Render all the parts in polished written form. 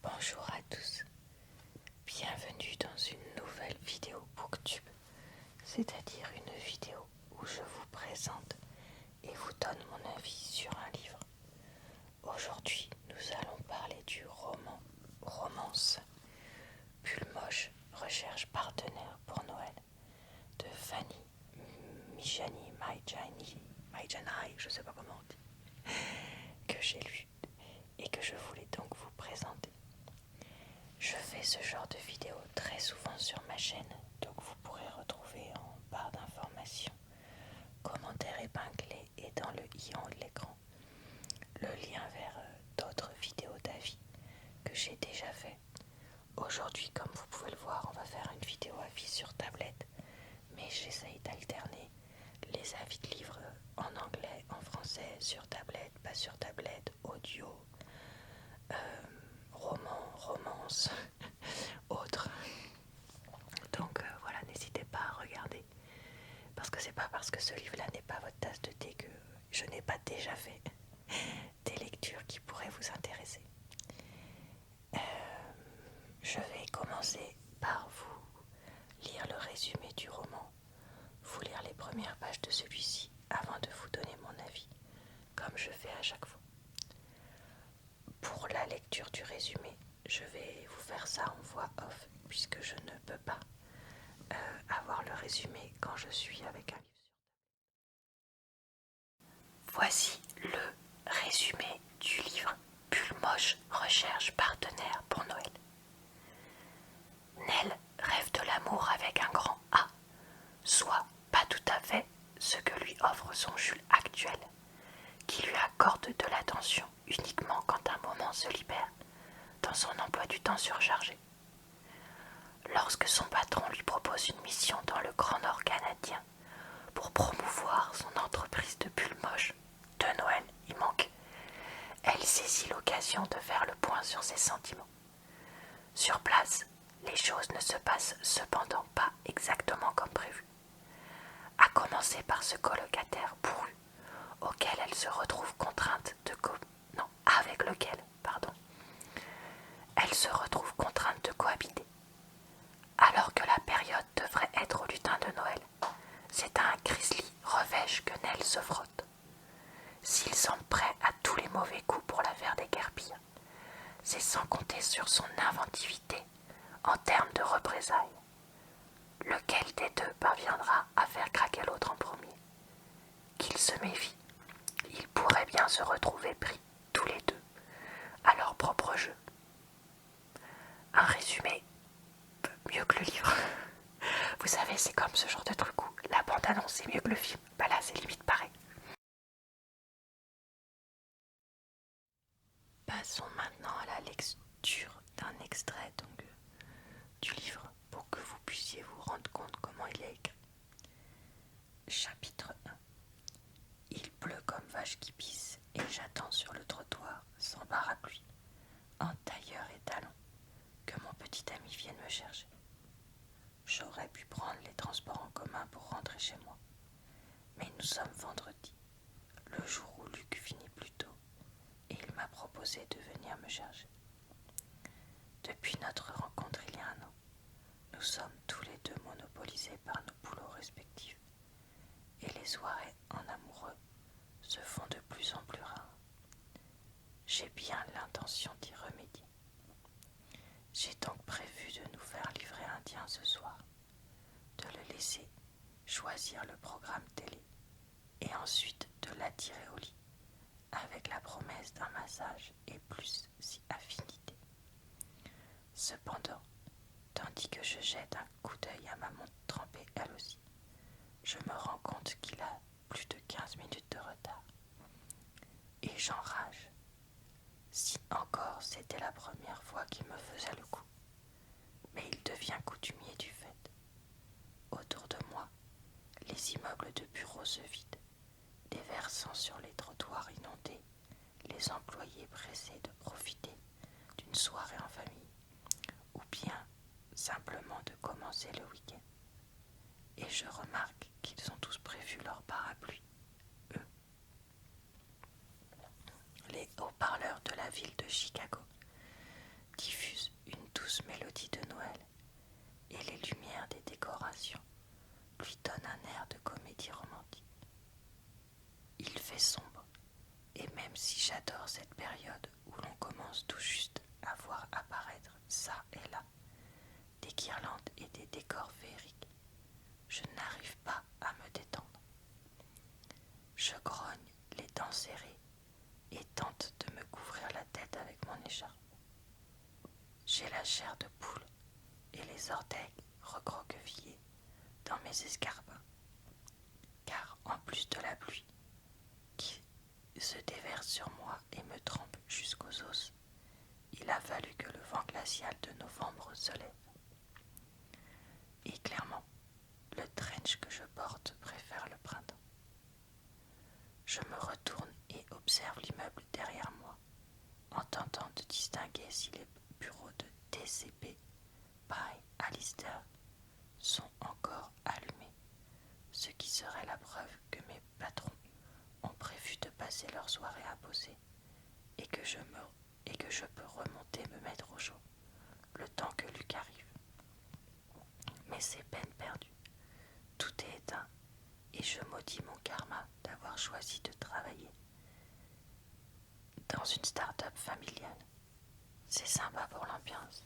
Bonjour à tous, bienvenue dans une nouvelle vidéo Booktube, c'est-à-dire une vidéo où je vous présente et vous donne mon avis sur un livre. Aujourd'hui, nous allons parler du romance Pull Moche recherche partenaire pour Noël de Fanny Majani, je sais pas comment on dit, que j'ai lu et que je voulais donc vous présenter. Je fais ce genre de vidéos très souvent sur ma chaîne, donc vous pourrez retrouver en barre d'informations, commentaires épinglés et dans le i en haut de l'écran, le lien vers d'autres vidéos d'avis que j'ai déjà fait. Aujourd'hui, comme vous pouvez le voir, on va faire une vidéo avis sur tablette, mais j'essaye d'alterner les avis de livres en anglais, en français, sur tablette, pas sur tablette, audio, romance, autre. Donc voilà, n'hésitez pas à regarder. Parce que c'est pas parce que ce livre-là n'est pas votre tasse de thé que je n'ai pas déjà fait des lectures qui pourraient vous intéresser. Je vais commencer par vous lire le résumé du roman, vous lire les premières pages de celui-ci avant de vous donner mon avis, comme je fais à chaque fois. Pour la lecture du résumé, je vais vous faire ça en voix off, puisque je ne peux pas avoir le résumé quand je suis avec un livre. Voici le résumé du livre Pull Moche recherche partenaire pour Noël. Nell rêve de l'amour avec un grand A, soit pas tout à fait ce que lui offre son Jules actuel, qui lui accorde de l'attention uniquement quand un moment se libère dans son emploi du temps surchargé. Lorsque son patron lui propose une mission dans le Grand Nord canadien pour promouvoir son entreprise de pulls moches, de Noël il manque, elle saisit l'occasion de faire le point sur ses sentiments. Sur place, les choses ne se passent cependant pas exactement comme prévu. À commencer par ce colocataire bourru auquel elle se retrouve contrainte avec lequel, elle se retrouve contrainte de cohabiter. Alors que la période devrait être au lutin de Noël, c'est à un grizzly revêche que Nell se frotte. S'il semble prêt à tous les mauvais coups pour la faire déguerpir, c'est sans compter sur son inventivité en termes de représailles. Lequel des deux parviendra à faire craquer l'autre en premier? Qu'ils se méfient, ils pourraient bien se retrouver pris, tous les deux, à leur propre jeu. Un résumé mieux que le livre. Vous savez, c'est comme ce genre de truc où la bande-annonce est mieux que le film. Bah là, c'est limite pareil. Passons maintenant à la lecture d'un extrait du livre pour que vous puissiez vous rendre compte comment il est écrit. Chapitre 1. Il pleut comme vache qui pisse et j'attends sur le trottoir, sans parapluie, en tailleur et talons, que mon petit ami vienne me chercher. J'aurais pu prendre les transports en commun pour rentrer chez moi. Mais nous sommes vendredi, le jour où Luc finit plus tôt, et il m'a proposé de venir me chercher. Depuis notre rencontre il y a 1 an, nous sommes tous les deux monopolisés par nos boulots respectifs, et les soirées en amoureux se font de plus en plus rares. J'ai bien l'intention d'y remédier. J'ai donc prévu de nous faire livrer indien ce soir, de le laisser choisir le programme télé et ensuite de l'attirer au lit avec la promesse d'un massage et plus si affinité. Cependant, tandis que je jette un coup d'œil à ma montre trempée elle aussi, je me rends compte qu'il a plus de 15 minutes de retard. Et j'enrage. Si encore c'était la première fois qu'il me faisait le coup. Mais il devient coutumier du fait. Autour de moi, les immeubles de bureaux se vident, déversant sur les trottoirs inondés les employés pressés de profiter d'une soirée en famille, ou bien simplement de commencer le week-end. Et je remarque qu'ils ont tous prévu leur parapluie, eux. Les haut-parleurs de la ville de Chicago diffusent ça et là, des guirlandes et des décors féeriques. Je n'arrive pas à me détendre. Je grogne, les dents serrées, et tente de me couvrir la tête avec mon écharpe. J'ai la chair de poule et les orteils recroquevillés dans mes escarpins, car en plus de la pluie qui se déverse sur moi et me trempe jusqu'aux os, il a fallu que le vent glacial de novembre se lève. Et clairement, le trench que je porte préfère le printemps. Je me retourne et observe l'immeuble derrière moi, en tentant de distinguer si les bureaux de TCP by Alistair sont encore allumés, ce qui serait la preuve que mes patrons ont prévu de passer leur soirée à bosser et que je peux remonter me mettre au chaud le temps que Luc arrive. Mais c'est peine perdue. Tout est éteint et je maudis mon karma d'avoir choisi de travailler dans une start-up familiale. C'est sympa pour l'ambiance,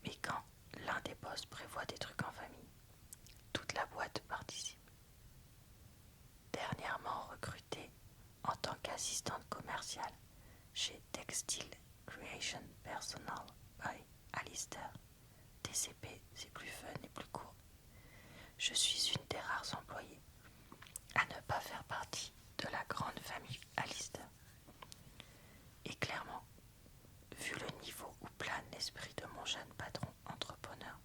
mais quand l'un des boss prévoit des trucs en famille, toute la boîte participe. Dernièrement recrutée en tant qu'assistante commerciale chez Textile Creation Personal by Alistair. TCP, c'est plus fun et plus court. Je suis une des rares employées à ne pas faire partie de la grande famille Alistair. Et clairement, vu le niveau où plane l'esprit de mon jeune patron entrepreneur,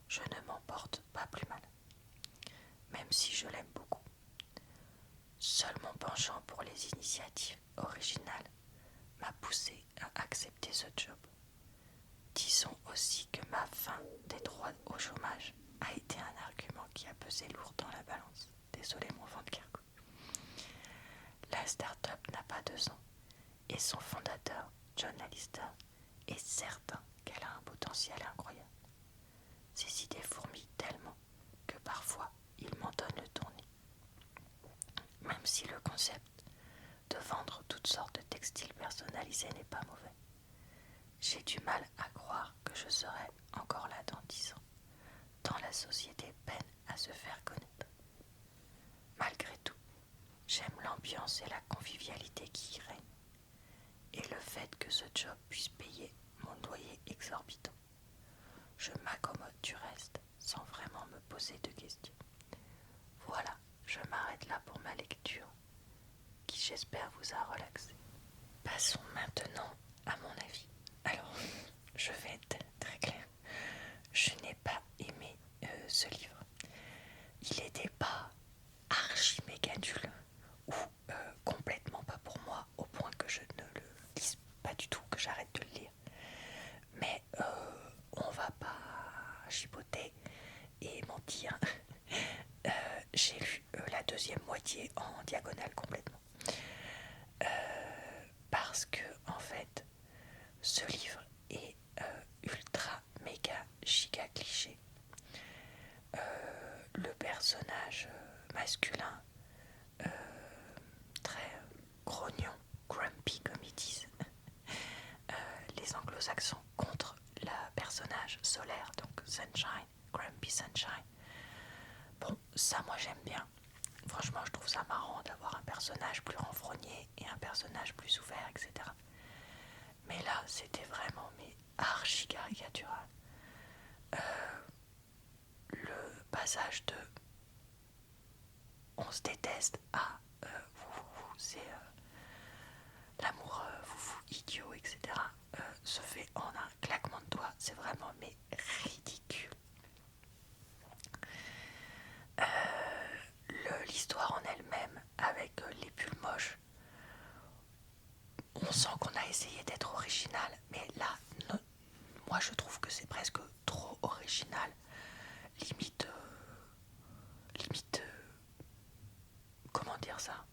je ne m'en porte pas plus mal, même si je l'aime beaucoup. Seul mon penchant pour les initiatives originales m'a poussé à accepter ce job. Disons aussi que ma fin des droits au chômage a été un argument qui a pesé lourd dans la balance. Désolé mon vent de cargo. La start-up n'a pas 2 ans et son fondateur, John Alistair, est certain qu'elle a un potentiel incroyable. Ses idées fourmillent tellement que parfois il m'en donne le tournis. Même si le concept de vendre toutes sortes de textiles personnalisés n'est pas mauvais, j'ai du mal à croire que je serai encore là dans 10 ans, tant la société peine à se faire connaître. Malgré tout, j'aime l'ambiance et la convivialité qui y règne, et le fait que ce job puisse payer mon loyer exorbitant. Je m'accommode du reste sans vraiment me poser de questions. Voilà, je m'arrête là pour ma lecture, qui j'espère vous a relaxé. Passons maintenant à mon avis. Alors, je vais être très claire. Je n'ai pas aimé ce livre. Il n'était pas archi méga nul ou complètement pas pour moi, au point que je ne le lise pas du tout, que j'arrête de le lire. Mais on va pas chipoter et mentir. J'ai lu la deuxième moitié en diagonale complètement. Parce que, en fait, ce livre est ultra méga giga cliché. Le personnage masculin, très grognon, grumpy comme ils disent, les anglo-saxons contre la personnage solaire, donc Sunshine, Grumpy Sunshine. Bon, ça moi j'aime bien. Franchement, je trouve ça marrant d'avoir un personnage plus renfrogné et un personnage plus ouvert, etc. Mais là, c'était vraiment archi caricatural. Le passage de on se déteste à c'est l'amour vous idiot, etc. Se fait en un claquement de doigts. C'est vraiment ridicule. L'histoire en elle-même, avec les pulls moches, on sent qu'on a essayé d'être original, mais là, moi je trouve que c'est presque trop original. Limite, comment dire ça?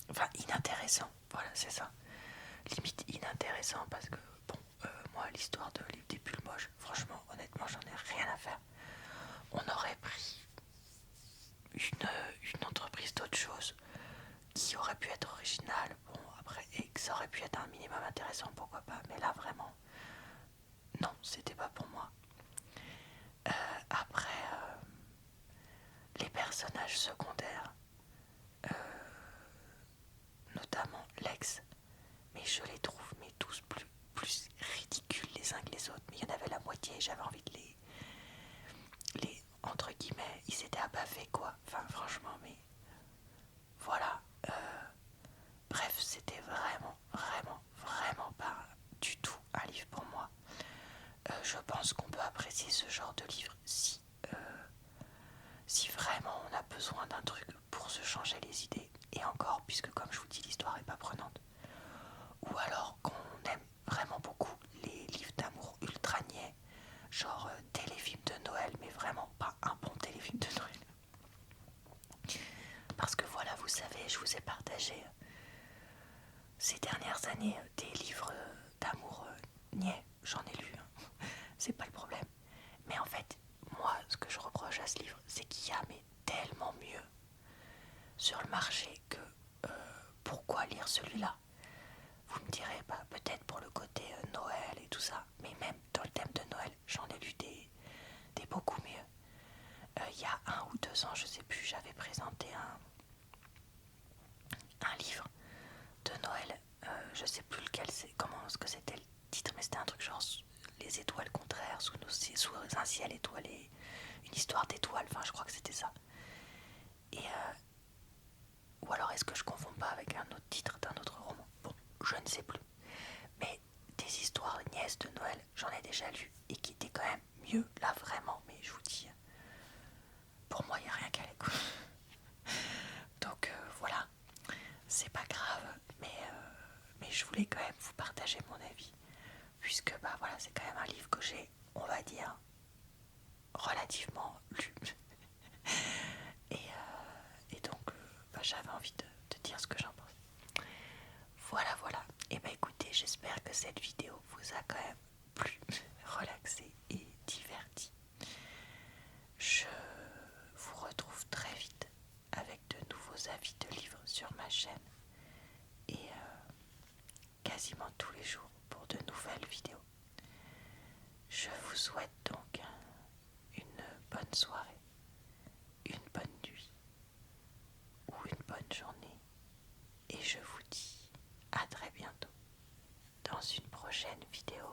Enfin, inintéressant, voilà, c'est ça. Limite inintéressant parce que, bon, moi, l'histoire des pulls moches, franchement, honnêtement, j'en ai rien à faire. On aurait pris une entreprise d'autre chose qui aurait pu être originale. Bon, après, et que ça aurait pu être un minimum intéressant, pourquoi pas, mais là vraiment, non, c'était pas pour moi. Après, les personnages secondaires, notamment Lex, mais je les trouve mais tous plus ridicules les uns que les autres, mais il y en avait la moitié, j'avais envie de entre guillemets, ils étaient abaffés quoi, enfin franchement, mais voilà, bref, c'était vraiment pas du tout un livre pour moi. Je pense qu'on peut apprécier ce genre de livre si vraiment on a besoin d'un truc pour se changer les idées, et encore, puisque comme je vous dis, l'histoire est pas prenante, ou alors qu'on aime vraiment beaucoup les livres d'amour ultra niais, genre téléfilm de Noël, mais vraiment pas un bon téléfilm de Noël. Parce que voilà, vous savez, je vous ai partagé ces dernières années des livres d'amour niais, j'en ai lu, hein. C'est pas le problème. Mais en fait, moi, ce que je reproche à ce livre, c'est qu'il y a mais tellement mieux sur le marché que pourquoi lire celui-là. Vous me direz, bah, peut-être pour le côté Noël et tout ça, mais même dans le thème de Noël, j'en ai lu des beaucoup mieux. Il y a 1 ou 2 ans, je sais plus, j'avais présenté un livre de Noël, je sais plus lequel c'est, comment ce que c'était le titre, mais c'était un truc genre les étoiles contraires sous un ciel étoilé, une histoire d'étoiles, enfin je crois que c'était ça. Et ou alors est-ce que je confonds pas avec un autre titre d'un autre roman? Bon, je ne sais plus. Mais des histoires niaises de Noël, j'en ai déjà lu et qui étaient quand même mieux, là vraiment, mais je vous dis, pour moi il n'y a rien qu'à l'écoute. Donc voilà, c'est pas grave, mais je voulais quand même vous partager mon avis, puisque bah voilà, c'est quand même un livre que j'ai, on va dire, relativement lu. et donc bah, j'avais envie de dire ce que j'en pense. Voilà. Et bah écoutez, j'espère que cette vidéo vous a quand même plu, relaxé et diverti. Je vous retrouve très vite avec de nouveaux avis de livres sur ma chaîne et quasiment tous les jours pour de nouvelles vidéos. Je vous souhaite donc une bonne soirée, une bonne nuit ou une bonne journée et je vous dis à très bientôt dans une prochaine vidéo.